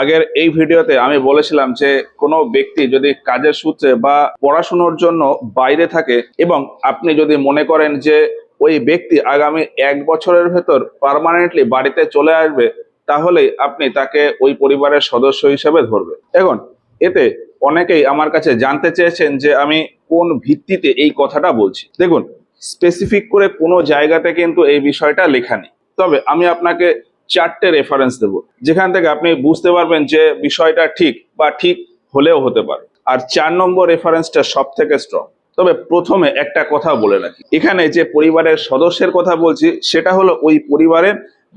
আগের এই ভিডিওতে আমি বলেছিলাম যে কোনো ব্যক্তি যদি কাজের সূত্রে বা পড়াশোনার জন্য বাইরে থাকে এবং আপনি যদি মনে করেন যে ওই ব্যক্তি আগামী 1 বছরের ভেতর পার্মানেন্টলি বাড়িতে চলে আসবে, তাহলেই আপনি তাকে ওই পরিবারের সদস্য হিসেবে ধরবেন। এখন এতে অনেকেই আমার কাছে জানতে চেয়েছেন যে আমি কোন ভিত্তিতে এই কথাটা বলছি। দেখুন, স্পেসিফিক করে কোনো জায়গাতে কিন্তু এই বিষয়টা লেখা নেই, তবে আমি আপনাকে 4টে রেফারেন্স দেব যেখান থেকে আপনি বুঝতে পারবেন যে বিষয়টা ঠিক বা ঠিক হলেও হতে পারে। আর 4 নম্বর রেফারেন্সটা সব থেকে স্ট্রং। তবে প্রথমে একটা কথা বলে রাখি, এখানে যে পরিবারের সদস্যের কথা বলছি সেটা হলো ওই পরিবারের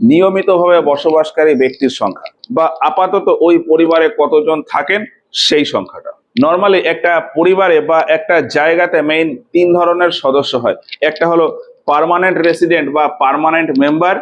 নিয়মিতভাবে বসবাসকারী ব্যক্তির সংখ্যা, বা আপাতত ওই পরিবারে কতজন থাকেন সেই সংখ্যাটা। নর্মালি একটা পরিবারে বা একটা জায়গাতে মেইন 3 ধরনের সদস্য হয়। একটা হলো পার্মানেন্ট রেসিডেন্ট বা পার্মানেন্ট মেম্বার,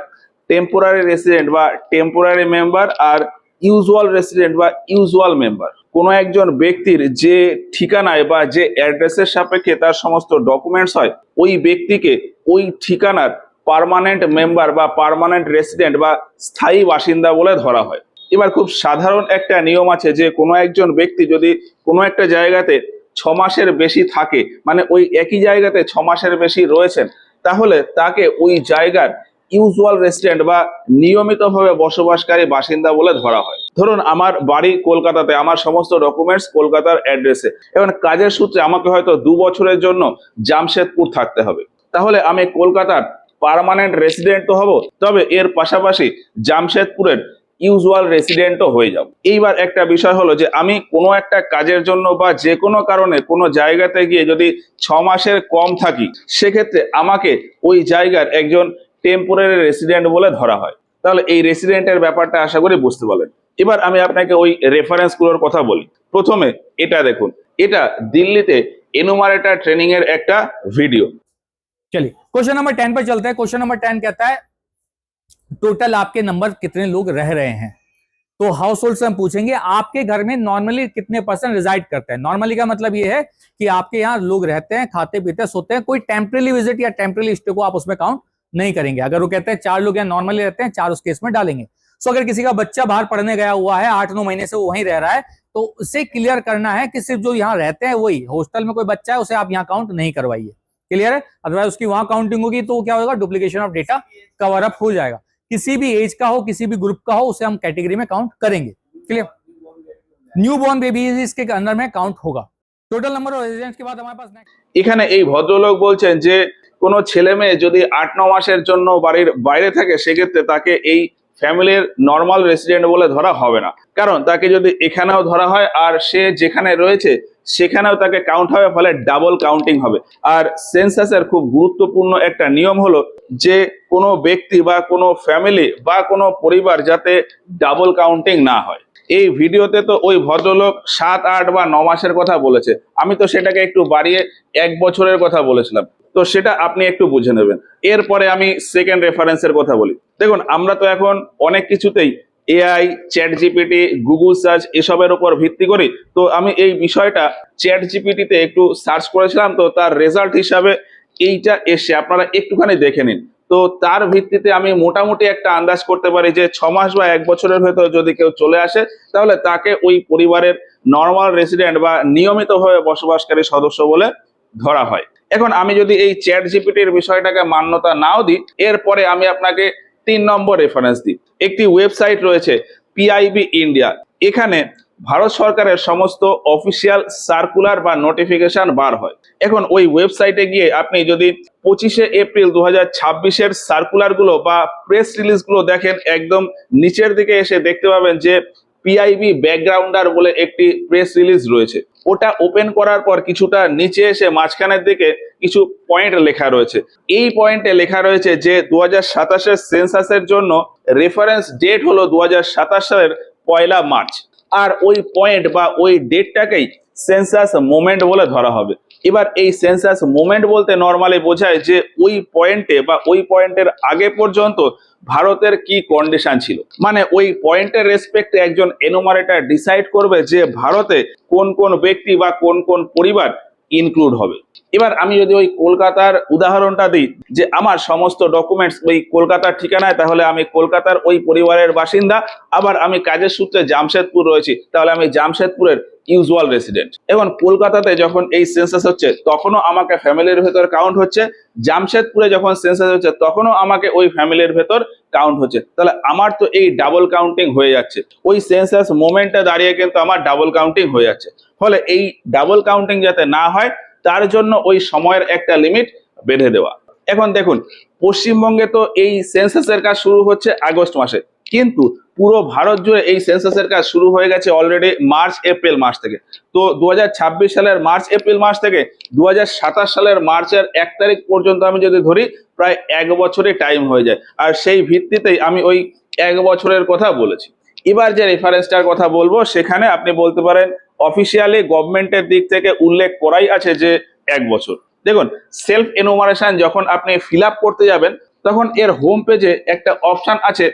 টেম্পোরারি রেসিডেন্ট বা টেম্পোরারি মেম্বার, আর ইউজুয়াল রেসিডেন্ট বা ইউজুয়াল মেম্বার। কোনো একজন ব্যক্তির যে ঠিকানায় বা যে অ্যাড্রেসের সাপেক্ষে তার সমস্ত ডকুমেন্টস হয়, ওই ব্যক্তিকে ওই ঠিকানার পার্মানেন্ট মেম্বার বা পার্মানেন্ট রেসিডেন্ট বা স্থায়ী বাসিন্দা বলে ধরা হয়। এবার খুব সাধারণ একটা নিয়ম আছে যে কোনো একজন ব্যক্তি যদি কোনো একটা জায়গাতে 6 মাসের বেশি থাকে, মানে ওই একই জায়গাতে 6 মাসের বেশি রয়েছেন, তাহলে তাকে ওই জায়গার ইউজুয়াল রেসিডেন্ট বা নিয়মিতভাবে বসবাসকারী বাসিন্দা বলে ধরা হয়। ধরুন আমার বাড়ি কলকাতাতে, আমার সমস্ত ডকুমেন্টস কলকাতার অ্যাড্রেসে, এবং কাজের সূত্রে আমাকে হয়তো 2 বছরের জন্য জামশেদপুর থাকতে হবে, তাহলে আমি কলকাতার পার্মানেন্ট রেসিডেন্ট তো হব, তবে এর পাশাপাশি জামশেদপুরের ইউজুয়াল রেসিডেন্টও হয়ে যাব। এইবার একটা বিষয় হলো যে আমি কোনো একটা কাজের জন্য বা যে কোনো কারণে কোনো জায়গাতে গিয়ে যদি 6 মাসের কম থাকি, সেক্ষেত্রে আমাকে ওই জায়গার একজন টেম্পোরারি রেসিডেন্ট বলে ধরা হয়। তাহলে এই রেসিডেন্টের ব্যাপারটা আশা করি বুঝতে পারলেন। এবার আমি আপনাকে ওই রেফারেন্স গুলোর কথা বলি। প্রথমে এটা দেখুন, এটা দিল্লিতে এনুমারেটর ট্রেনিং এর একটা ভিডিও। चलिए क्वेश्चन नंबर 10 पर चलते हैं। क्वेश्चन नंबर 10 कहता है टोटल आपके नंबर कितने लोग रह रहे हैं। तो हाउस होल्ड से हम पूछेंगे आपके घर में नॉर्मली कितने पर्सन रिजाइड करते हैं। नॉर्मली का मतलब ये है कि आपके यहाँ लोग रहते हैं, खाते पीते सोते हैं, कोई टेम्परेरी विजिट या टेम्परेरी स्टे को आप उसमें काउंट नहीं करेंगे। अगर वो कहते हैं 4 लोग यहाँ नॉर्मली रहते हैं, 4 उस केस में डालेंगे। सो अगर किसी का बच्चा बाहर पढ़ने गया हुआ है 8-9 महीने से वो वहीं रह रहा है, तो उसे क्लियर करना है कि सिर्फ जो यहाँ रहते हैं वही, हॉस्टल में कोई बच्चा है उसे आप यहाँ काउंट नहीं करवाइए। क्लियर है? अदरवाइज उसकी वहां काउंटिंग होगी तो क्या होगा, duplication of data cover up हो जाएगा। किसी भी एज का हो, किसी भी ग्रुप का हो, उसे हम कैटेगरी में काउंट करेंगे। क्लियर? न्यू बॉर्न बेबी इसके अंदर में काउंट होगा। टोटल नंबर ऑफ रेजिडेंट्स के बाद हमारे पास नेक्स्ट এখানে এই ভদ্রলোক বলছেন যে কোনো ছেলে মেয়ে যদি 8-9 মাসের জন্য বাড়ির বাইরে থাকে, সেক্ষেত্রে তাকে এই ফ্যামিলির নর্মাল রেসিডেন্ট বলে ধরা হবে না, কারণ তাকে যদি এখানেও ধরা হয় আর সে যেখানে রয়েছে সেখানেও তাকে কাউন্ট হবে, ফলে ডাবল কাউন্টিং হবে। আর সেন্সাসের খুব গুরুত্বপূর্ণ একটা নিয়ম হলো যে কোনো ব্যক্তি বা কোনো ফ্যামিলি বা কোনো পরিবার যাতে ডাবল কাউন্টিং না হয়। এই ভিডিওতে তো ওই ভদ্রলোক 7, 8 বা 9 মাসের কথা বলেছে, আমি তো সেটাকে একটু বাড়িয়ে 1 বছরের কথা বলেছিলাম, তো সেটা আপনি একটু বুঝে নেবেন। এরপরে আমি সেকেন্ড রেফারেন্সের কথা বলি। দেখুন, আমরা তো এখন অনেক কিছুতেই AI, chat GPT, Google search এসবের উপর ভিত্তি করি। তো আমি এই বিষয়টা চ্যাট জিপিটিতে একটু সার্চ করেছিলাম, তো তার রেজাল্ট হিসাবে এইটা এসে আপনারা একটুখানি দেখে নিন। তো তার ভিত্তিতে আমি মোটামুটি একটা আন্দাজ করতে পারি যে 6 মাস বা 1 বছরের ভেতর যদি কেউ চলে আসে, তাহলে তাকে ওই পরিবারের নর্মাল রেসিডেন্ট বা নিয়মিতভাবে বসবাসকারী সদস্য বলে ধরা হয়। এখন আমি যদি এই চ্যাট জিপিটির বিষয়টাকে মান্যতা নাও দিই, এরপরে আমি আপনাকে 3 নম্বর রেফারেন্স দিই। একটি ওয়েবসাইট রয়েছে পিআইবি ইন্ডিয়া। এখানে ভারত সরকারের সমস্ত অফিসিয়াল সার্কুলার বা নোটিফিকেশন বার হয়। এখন ওই ওয়েবসাইটে গিয়ে আপনি যদি 25শে এপ্রিল 2026-এর সার্কুলার গুলো বা প্রেস রিলিজ গুলো দেখেন, একদম নিচের দিকে এসে দেখতে পাবেন যে পিআইবি ব্যাকগ্রাউন্ডার বলে একটি প্রেস রিলিজ রয়েছে। ওটা ওপেন করার পর কিছুটা নিচে এসে মাঝখানের দিকে কিছু পয়েন্ট লেখা রয়েছে। এই পয়েন্টে লেখা রয়েছে যে 2027-এর সেন্সাসের জন্য রেফারেন্স ডেট হলো 2027 সালের 1 মার্চ। আর ওই পয়েন্ট বা ওই ডেটটাকেই সেন্সাস মোমেন্ট বলে ধরা হবে। এবার এই সেন্সাস মোমেন্ট বলতে নর্মালি বোঝায় যে ওই পয়েন্টে বা ওই পয়েন্টের আগে পর্যন্ত ভারতের কি কন্ডিশন ছিল, মানে ওই পয়েন্টের রেসপেক্টে একজন এনুমারেটর ডিসাইড করবে যে ভারতে কোন কোন ব্যক্তি বা কোন কোন পরিবার ইনক্লুড হবে। এবার আমি যদি ওই কলকাতার উদাহরণটা দিই, যে আমার সমস্ত ডকুমেন্টস ওই কলকাতার ঠিকানায়, তাহলে আমি কলকাতার ওই পরিবারের বাসিন্দা। আবার আমি কাজের সূত্রে জামশেদপুর রয়েছি, তাহলে আমি জামশেদপুরের ইউজুয়াল রেসিডেন্ট। এখন কলকাতাতে যখন এই সেন্সাস হচ্ছে তখনও আমাকে ফ্যামিলির ভেতর কাউন্ট হচ্ছে, জামশেদপুরে যখন সেন্সাস হচ্ছে তখনও আমাকে ওই ফ্যামিলির ভেতর কাউন্ট হচ্ছে। তাহলে আমার তো এই ডাবল কাউন্টিং হয়ে যাচ্ছে, ওই সেন্সাস মোমেন্টে দাঁড়িয়ে কিন্তু আমার ডাবল কাউন্টিং হয়ে যাচ্ছে। ফলে এই ডাবল কাউন্টিং যাতে না হয় তার জন্য ওই সময়ের একটা লিমিট বেঁধে দেওয়া। এখন দেখুন, পশ্চিমবঙ্গে তো এই সেন্সাসের কাজ শুরু হচ্ছে আগস্ট মাসে, কিন্তু পুরো ভারত জুড়ে এই সেন্সাসের কাজ শুরু হয়ে গেছে অলরেডি মার্চ এপ্রিল মাস থেকে। তো 2026 সালের মার্চ এপ্রিল মাস থেকে 2027 সালের মার্চের 1 তারিখ পর্যন্ত আমি যদি ধরি, প্রায় 1 বছরের টাইম হয়ে যায়। আর সেই ভিত্তিতেই আমি ওই 1 বছরের কথা বলেছি। এবার যে রেফারেন্সটার কথা বলবো, সেখানে আপনি বলতে পারেন অফিসিয়ালি গভর্নমেন্টের দিক থেকে উল্লেখ করাই আছে যে 1 বছর। দেখুন, সেলফ এনুমারেশন যখন আপনি ফিল আপ করতে যাবেন, তখন এর হোম পেজে একটা অপশন আছে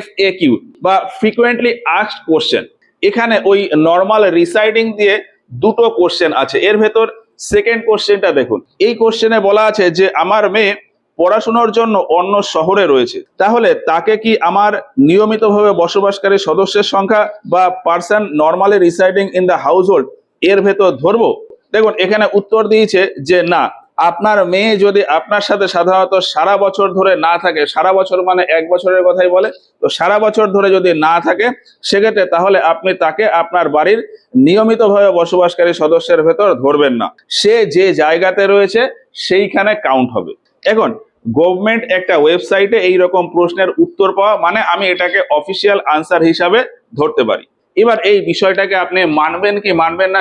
FAQ বা ফ্রিকোয়েন্টলি আস্কড কোশ্চেন। এখানে ওই নর্মাল রিসাইডিং দিয়ে দুটো কোশ্চেন আছে। এর ভেতর সেকেন্ড কোশ্চেনটা দেখুন, এই কোশ্চেনে বলা আছে যে আমার মেয়ে পড়াশোনার জন্য অন্য শহরে রয়েছে, তাহলে তাকে কি আমার নিয়মিতভাবে বসবাসকারী সদস্যের সংখ্যা বা person normally residing in the house hold এর ভেতর ধরবো? দেখুন, এখানে উত্তর দিয়েছে যে না, আপনার মেয়ে যদি আপনার সাথে সাধারণত সারা বছর ধরে না থাকে, সারা বছর মানে 1 বছরের কথাই বলে, তো সারা বছর ধরে যদি না থাকে সেক্ষেত্রে তাহলে আপনি তাকে আপনার বাড়ির নিয়মিতভাবে বসবাসকারী সদস্যের ভেতর ধরবেন না, সে যে জায়গাতে রয়েছে সেইখানে কাউন্ট হবে। এখন গভর্নমেন্ট একটা ওয়েবসাইটে এইরকম প্রশ্নের উত্তর পাওয়া মানে আমি এটাকে অফিসিয়াল আনসার হিসাবে ধরতে পারি। এবার এই বিষয়টাকে আপনি মানবেন কি মানবেন না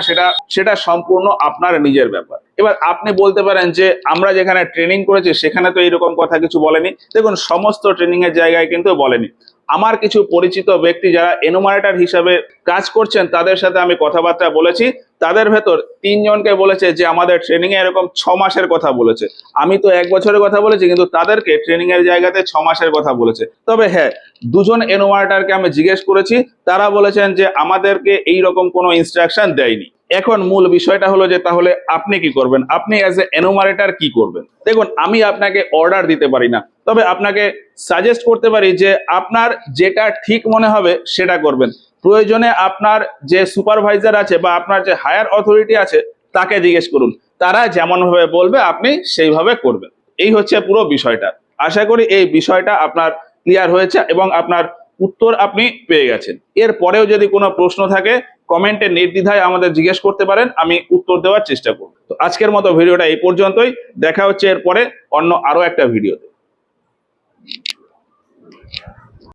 সেটা সম্পূর্ণ আপনার নিজের ব্যাপার। এবার আপনি বলতে পারেন যে আমরা যেখানে ট্রেনিং করেছি সেখানে তো এইরকম কথা কিছু বলেনি। দেখুন, সমস্ত ট্রেনিং এর জায়গায় কিন্তু বলেনি। আমার কিছু পরিচিত ব্যক্তি যারা এনুমারেটর হিসাবে কাজ করছেন তাদের সাথে আমি কথাবার্তা বলেছি, তাদের ভেতর 3 জনকে বলেছে যে আমাদের ট্রেনিং এ এরকম 6 মাসের কথা বলেছে। আমি তো 1 বছরের কথা বলেছি, কিন্তু তাদেরকে ট্রেনিং এর জায়গাতে 6 মাসের কথা বলেছে। তবে হ্যাঁ, 2 জন এনুমারেটরকে আমি জিজ্ঞেস করেছি, তারা বলেছেন যে আমাদেরকে এই রকম কোনো ইনস্ট্রাকশন দেয়নি। এখন মূল বিষয়টা হলো যে তাহলে আপনি কি করবেন, আপনি অ্যাজ এ এনুমারেটর কি করবেন? দেখুন, আমি আপনাকে অর্ডার দিতে পারি না, তবে আপনাকে সাজেস্ট করতে পারি যে আপনার যেটা ঠিক মনে হবে সেটা করবেন। প্রয়োজনে আপনার যে সুপারভাইজার আছে বা আপনার যে হায়ার অথরিটি আছে তাকে জিজ্ঞেস করুন, তারা যেমন ভাবে বলবে আপনি সেইভাবে করবেন। এই হচ্ছে পুরো বিষয়টা। আশা করি এই বিষয়টা আপনার ক্লিয়ার হয়েছে এবং আপনার উত্তর আপনি পেয়ে গেছেন। এর পরেও যদি কোনো প্রশ্ন থাকে কমেন্টে নির্দ্বিধায় আমাদের জিজ্ঞেস করতে পারেন, আমি উত্তর দেওয়ার চেষ্টা করব। তো আজকের মতো ভিডিওটা এই পর্যন্তই, দেখা হচ্ছে এরপরে অন্য আরো একটা ভিডিওতে।